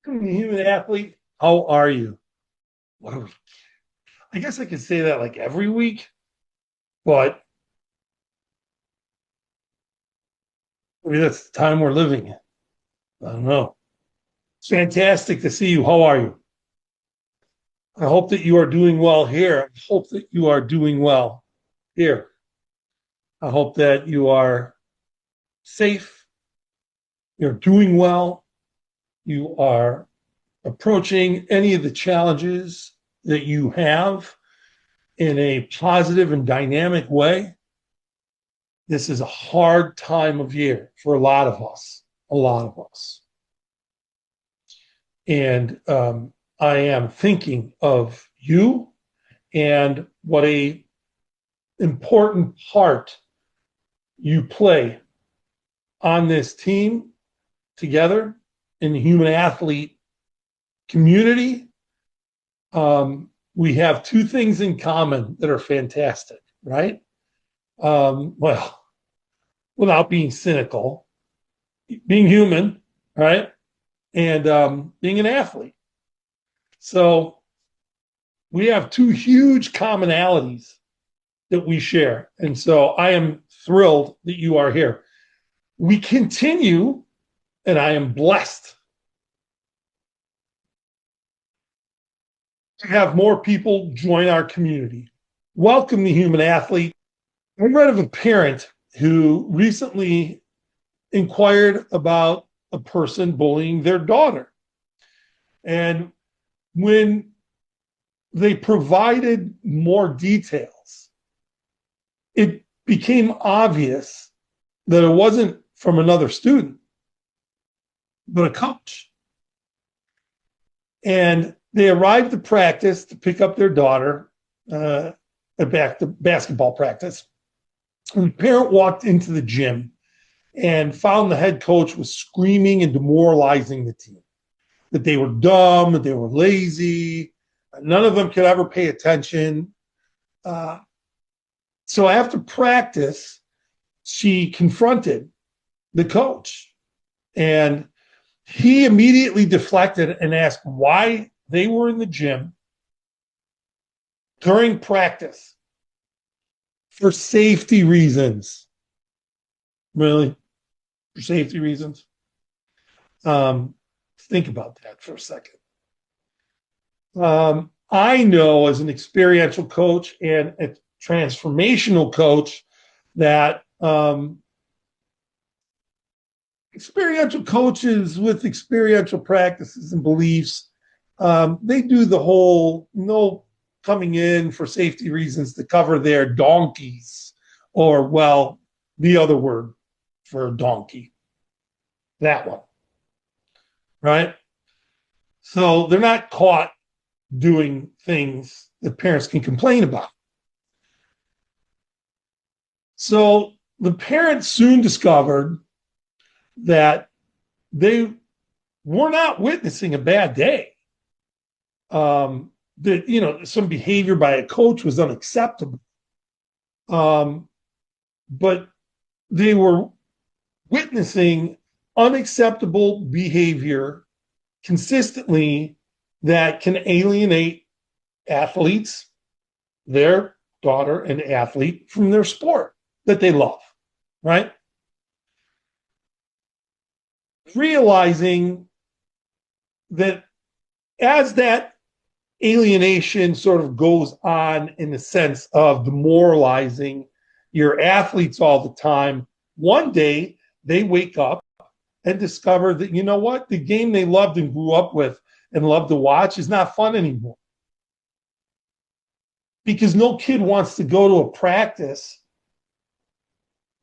Human athlete, how are you? What are we? I guess I could say that like every week, but I mean that's the time we're living in. I don't know. It's fantastic to see you. How are you? I hope that you are doing well here. I hope that you are doing well here. I hope that you are safe. You're doing well. You are approaching any of the challenges that you have in a positive and dynamic way. This is a hard time of year for a lot of us, a lot of us. And I am thinking of you and what a important part you play on this team together in the human athlete community. We have two things in common that are fantastic, right? Well, without being cynical, being human, right? And being an athlete. So we have two huge commonalities that we share. And so I am thrilled that you are here. We continue, and I am blessed to have more people join our community. Welcome the human athlete. I read of a parent who recently inquired about a person bullying their daughter. And when they provided more details, it became obvious that it wasn't from another student, but a coach. And they arrived to practice to pick up their daughter at basketball practice. And the parent walked into the gym and found the head coach was screaming and demoralizing the team, that they were dumb, that they were lazy, none of them could ever pay attention. So after practice, she confronted the coach, and he immediately deflected and asked why they were in the gym during practice. For safety reasons. Really? For safety reasons? Think about that for a second. I know as an experiential coach and a transformational coach that experiential coaches with experiential practices and beliefs, they do the whole no coming in for safety reasons to cover their donkeys, or, well, the other word for donkey, that one, right? So they're not caught doing things that parents can complain about. So the parents soon discovered that they were not witnessing a bad day. That some behavior by a coach was unacceptable, but they were witnessing unacceptable behavior consistently that can alienate athletes, their daughter, and athlete from their sport that they love, right? Realizing that as that alienation sort of goes on in the sense of demoralizing your athletes all the time, one day they wake up and discover that, you know what, the game they loved and grew up with and loved to watch is not fun anymore. Because no kid wants to go to a practice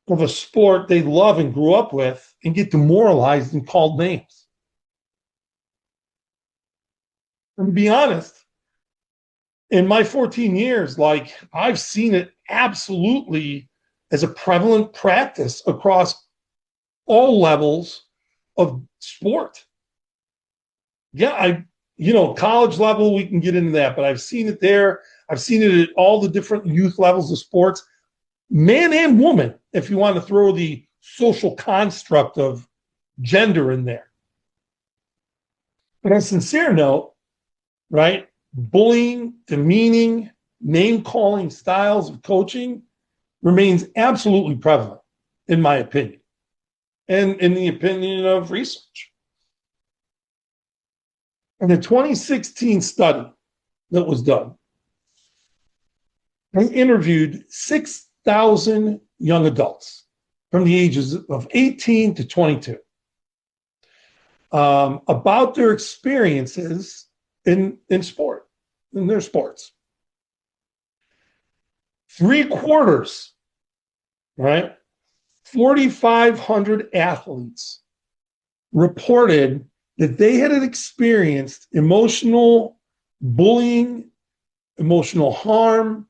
of a sport they love and grew up with and get demoralized and called names. And to be honest, in my 14 years, like, I've seen it absolutely as a prevalent practice across all levels of sport. Yeah, college level, we can get into that, but I've seen it there. I've seen it at all the different youth levels of sports, man and woman, if you want to throw the social construct of gender in there. But on a sincere note, right, bullying, demeaning, name-calling styles of coaching remains absolutely prevalent, in my opinion, and in the opinion of research. In a 2016 study that was done, they interviewed 6,000 young adults from the ages of 18 to 22 about their experiences in sport, in their sports. 3/4, right? 4,500 athletes reported that they had experienced emotional bullying, emotional harm,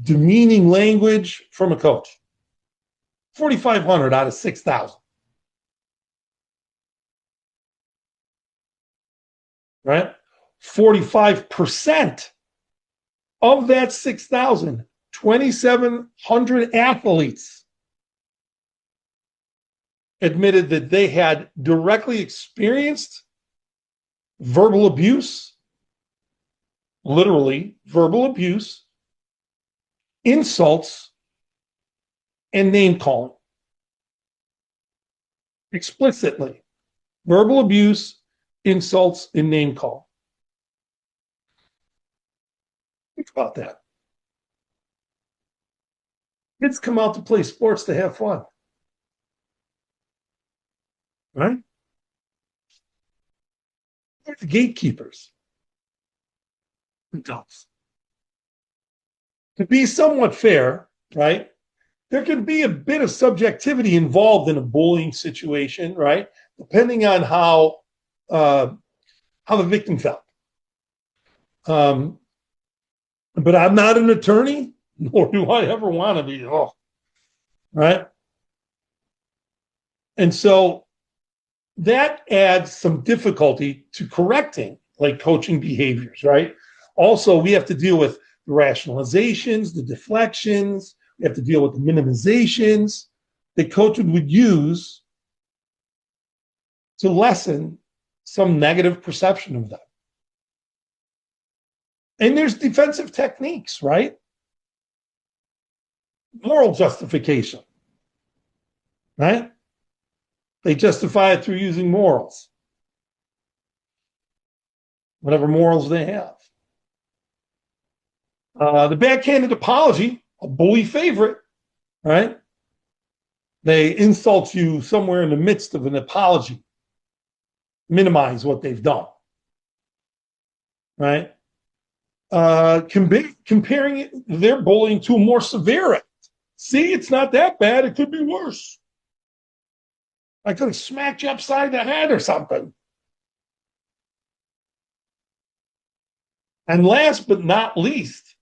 demeaning language from a coach. 4,500 out of 6,000. Right? 45% of that 6,000, 2,700 athletes admitted that they had directly experienced verbal abuse, literally verbal abuse, insults, and name calling. Explicitly, verbal abuse, insults, and name call. Think about that. Kids come out to play sports to have fun. Right? They're the gatekeepers. Adults. To be somewhat fair, right? There can be a bit of subjectivity involved in a bullying situation, right? Depending on how the victim felt. But I'm not an attorney, nor do I ever want to be. Oh, right? And so that adds some difficulty to correcting like coaching behaviors, right? Also, we have to deal with the rationalizations, the deflections. We have to deal with the minimizations that coaches would use to lessen some negative perception of them. And there's defensive techniques, right? Moral justification, right? They justify it through using morals, whatever morals they have. The backhanded apology, a bully favorite, right? They insult you somewhere in the midst of an apology, minimize what they've done, right? Comparing their bullying to a more severe act. See, it's not that bad. It could be worse. I could have smacked you upside the head or something. And last but not least,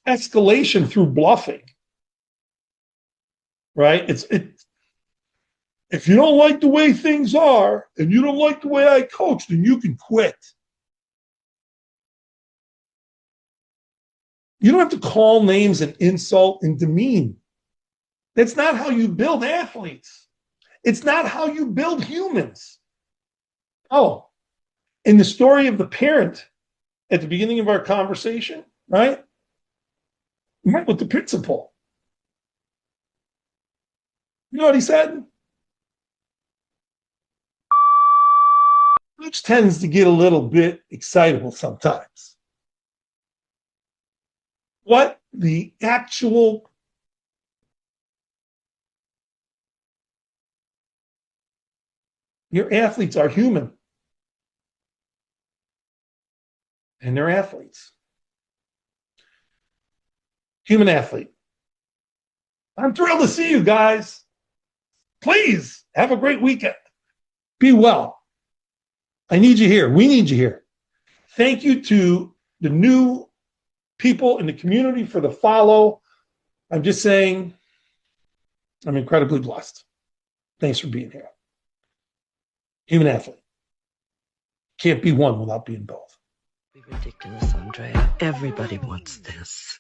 escalation through bluffing. Right? If you don't like the way things are and you don't like the way I coach, then you can quit. You don't have to call names and insult and demean. That's not how you build athletes. It's not how you build humans. Oh, in the story of the parent at the beginning of our conversation, right? We met with the principal. You know what he said? Which tends to get a little bit excitable sometimes. What the actual your athletes are human. And they're athletes. Human athlete. I'm thrilled to see you guys. Please have a great weekend. Be well. I need you here. We need you here. Thank you to the new people in the community for the follow. I'm just saying, I'm incredibly blessed. Thanks for being here. Human athlete. Can't be one without being both. Be ridiculous, Andrea. Everybody wants this.